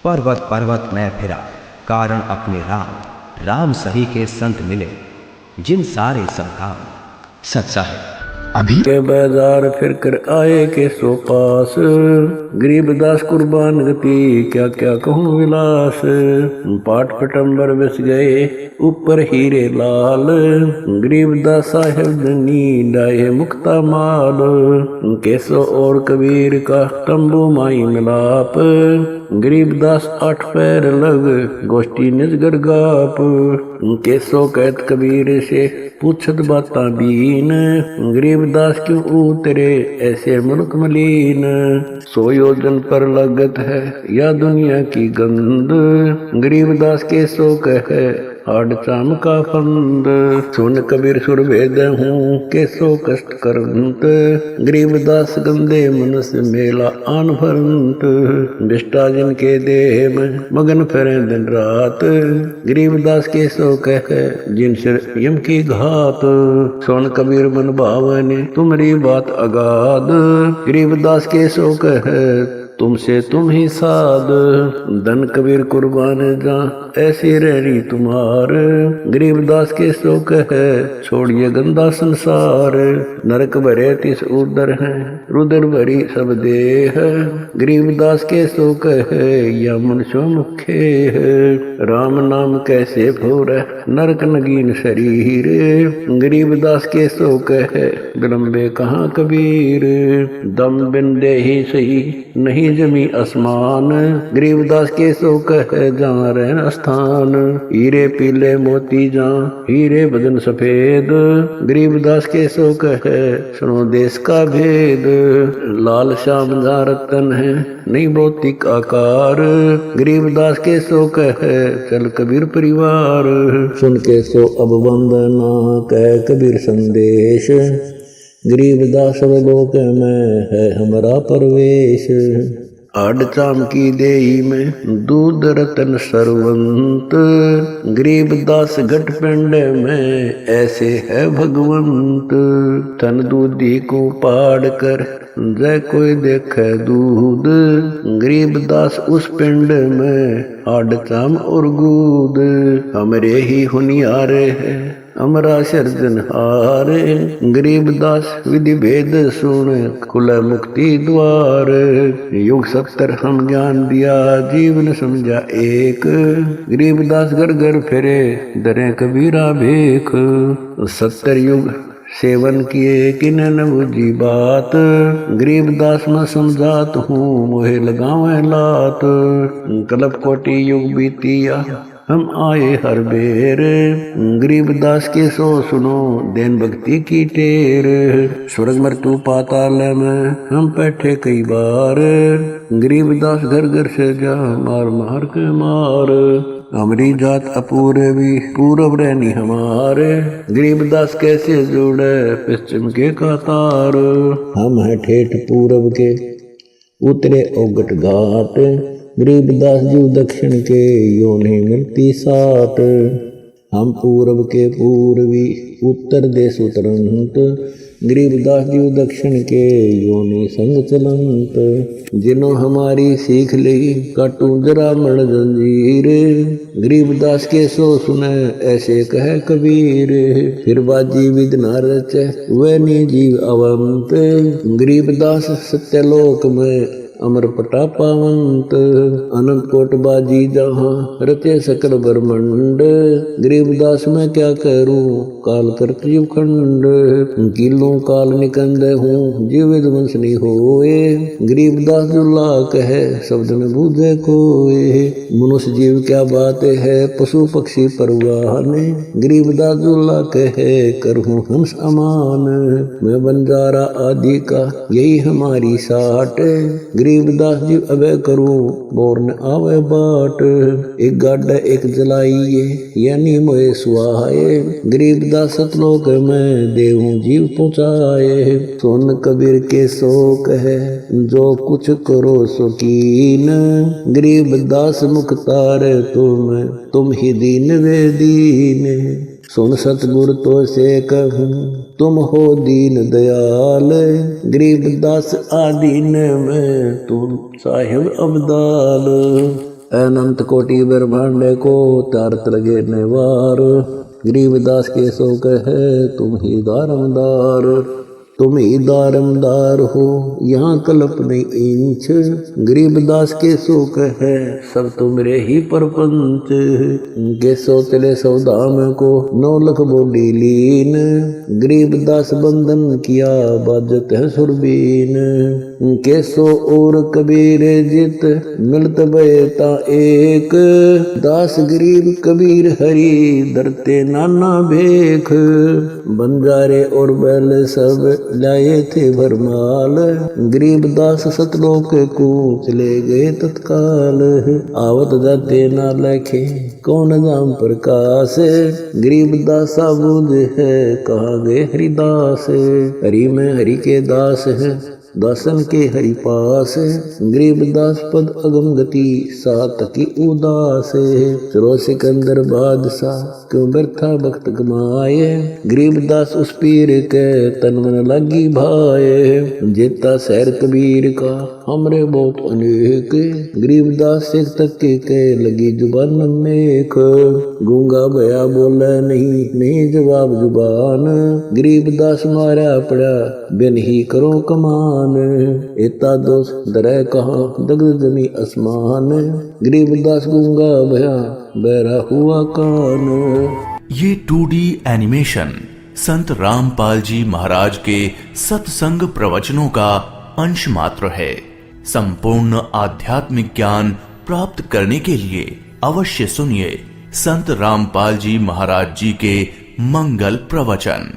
पर्वत पर्वत मैं फिरा, कारण अपने राम। राम सही के संत मिले, जिन सारे सब काम। सच्चा है अभी के बाजार फिर कर आए के सो पास, गरीबदास कुर्बान गति क्या क्या कहूँ विलास। पाट पटंबर बस गए ऊपर हीरे लाल, गरीबदास साहेब धनी डाये मुक्ता माल। केसो और कबीर का तंबू माई मिलाप, गरीबदास 8 पैर लग गोष्ठी निजगर गाप। केसो कहत कबीर से पूछत बाता बीन, गरीबदास क्यों उतरे ऐसे मुल्क मलीन। 100 योजन पर लगत है या दुनिया की गंद, गरीबदास के सो कहे आड़ चाम का फंद। सुन कबीर सुर भेद हूँ कैसो कष्ट करंत, गरीबदास गंदे मनुष्य मेला आन भरंत। बिष्टा जिन के देह में मगन फिरे दिन रात, गरीबदास के सो कहे जिन सिर यम की घात। सुन कबीर मन भावने तुम्हारी बात अगाध, गरीबदास के सो कहे तुमसे तुम ही साध। धन कबीर कुर्बान जा ऐसी रहनी तुम्हार, गरीबदास के सो कहे छोड़िए गंदा संसार। नरक भरे तिस उदर है रुदर भरी सब देह, गरीबदास के सो कहे या मनुष्य मुखे है। राम नाम कैसे भोर नरक नगीन शरीर, गरीबदास के सो कहे विलंबे कहाँ कबीर। दम बिन दे ही सही नहीं जमी आसमान, गरीबदास के सो कहे जहाँ रहन स्थान। हीरे पीले मोती जहाँ हीरे बदन सफेद, गरीबदास के सो कहे सुनो देश का भेद। लाल श्याम जहाँ रतन है नहीं भौतिक आकार, गरीबदास के सो कहे चल कबीर परिवार। सुन के सो अब वंदना कह कबीर संदेश, गरीबदास लोक में है हमारा परवेश। आड़ चाम की देही में दूध रतन सरवंत, गरीबदास घट पिंड में ऐसे है भगवंत। तन दूधी को पाड़ कर जय कोई देखे दूध, गरीबदास उस पिंड में आड़ चाम और गूद। हमरे ही हुनियारे है अमरा सर्जनहार, गरीबदास विधि भेद सुन खुला मुक्ति द्वार। युग 70 हम ज्ञान दिया जीवन समझा एक, गरीबदास घर घर फिरे दरे कबीरा भेख। 70 युग सेवन किए किन न बुझी बात, गरीबदास में समझात हूँ मोहे लगावे लात। कल्प कोटि युग बीतिया हम आए हर बेर, गरीबदास के सो सुनो देन भक्ति की टेर। स्वर्ग मृत्यु पाताल में हम बैठे कई बार, गरीबदास घर घर से जा मार मार के मार। हमारी जात अपूर्वी पूरब रहनी हमारे, गरीबदास कैसे जुड़े पश्चिम के कतार। हम हैं ठेठ पूरब के उतरे ओगट घाट, गरीबदास जीव दक्षिण के यो नहीं मिलती साट। हम पूरब के पूर्वी उत्तर देश उतरंत, गरीबदास जीव दक्षिण के यो नहीं संग चलंत। जिन्हों हमारी सीख ली काटू जरा मण जंजीर, गरीबदास के सो सुने ऐसे कहे कबीर। फिर बाजी विद न रचे वह नी जीव अवंत, गरीबदास सत्यलोक में अमर पटा पावंत। अनंत कोट बाजी जहाँ रचे सकल ब्रह्मंड, गरीबदास मैं क्या करूं काल करत जीव खंड। किलों काल निकंद हूँ जीव विध्वंस नहीं होए, गरीबदास जुल्ला कहे शब्द न बूझे कोए। मनुष्य जीव क्या बात है पशु पक्षी परवाह ने, गरीबदास जुल्ला कहे करहूँ हंस अमान। मैं बंजारा आदि का यही हमारी साट, गरीबदास जी अबे करूं बोर न आवे बाट। एक गाड़ा एक जलाइए यानी मोए सुहाए, गरीबदास सतलोक में देहूं जीव पहुँचाए। सुन कबीर के शोक है जो कुछ करो शौकीन, गरीबदास मुख्तार तुम ही दीन वे दीन। सुन सतगुर तो से कहूँ तुम हो दीन दयाल, गरीबदास आदीन में तुम साहिब अब्दाल। अनंत कोटि ब्रह्मांड को तारत लगे निवार। गरीबदास के सो कहे तुम ही दारमदार। तुम ही दारमदार हो यहाँ कल्प नहीं इंच। गरीबदास के सो कहे सब तुमरे ही परपंच। के सो चले सौदाम को 9 लाख बोली लीन। गरीबदास बंधन किया बाजत है सुरबीन। के सो और कबीर जित मिलत बेता एक। दास गरीब कबीर हरि दरते नाना भेख। बंजारे और बैल सब लाए थे भरमाल। गरीबदास सतलोक को चले गए तत्काल। आवत जाते ना लखे कौन नाम प्रकाश। गरीबदास बूझ है कहाँ गए हरिदास। हरि में हरि के दास है दासन के हरि पास। गरीबदास पद अगम गति सात की उदास। चलो सिकंदर बादशाह क्यों व्यर्था भक्त गमाए। गरीबदास उस पीर के तन मन लगी भाए। जेता शहर कबीर का हमरे बहुत अनेक। गरीबदास सिख तक के लगी जुबान मेख। गूंगा भया बोले नहीं जवाब जुबान। गरीबदास मारा पड़ा बिन ही करो कमान। एता दोष दरे कहा दग्ध जमी आसमान। गरीबदास गूंगा भया बहरा हुआ कान। ये 2D एनिमेशन संत रामपाल जी महाराज के सत्संग प्रवचनों का अंश मात्र है। संपूर्ण आध्यात्मिक ज्ञान प्राप्त करने के लिए अवश्य सुनिए संत रामपाल जी महाराज जी के मंगल प्रवचन।